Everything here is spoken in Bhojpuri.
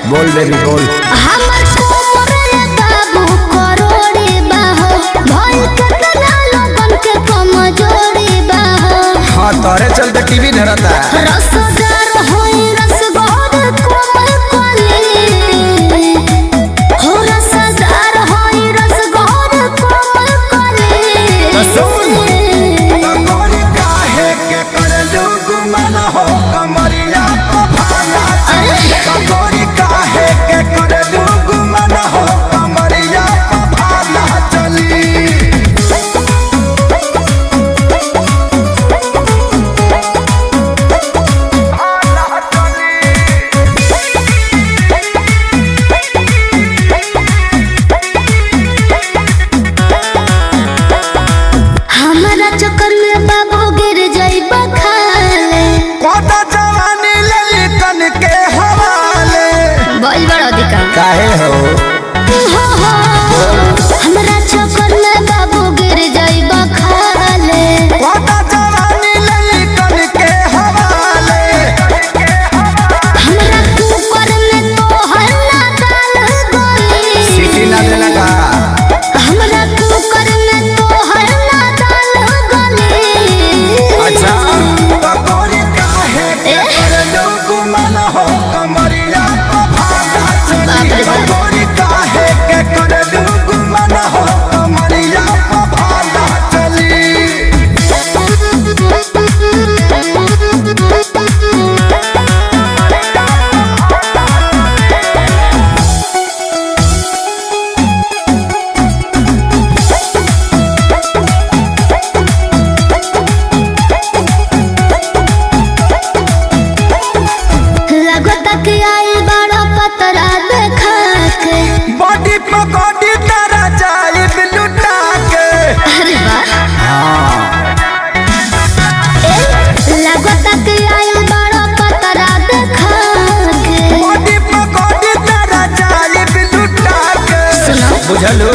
बोल बेबी बोल। हमर कोमरे बाबू करोड़े बाहो, भई केतना लोगन के कमजोरी बाहो। हाँ तोरे चलते टीवी धरता। रसदार होई रसगोर कोमल कली, हो रसदार होई रसगोर कोमल कली। तो सुन तोरी काहे के करलू गुमान हो कमरिया को भाला तोरी काहे के करलू गुमान हो कमरिया को भाला चली। हमारा चक्कर में बाबू गिर जाइबा खाले, कोता जवानी ले कन के हवाले। बोल बड़ा दिका काहे हो हमरा चक्कर में बाबू गिर जाइबा खाले। कोता जवानी ले कन के हवाले। हमरा कुकर में तो हल्ला दाल गोली, सीटी ना देना का हमरा कुकर में तो हल्ला दाल गोली। अच्छा तोरी काहे के करलू गुमान हो कमरिया को भाला चली। तोरी काहे के करलू गुमान हो कमरिया को भाला चली। लगता कि आई बड़ा पतरा देखा के। बॉडी पकड़ी तारा जाई लुटा के। अरे वाह लगता कि आई बड़ा पतरा देखा के। बॉडी पकड़ी तारा जाई लुटा के। सुनो बुझलू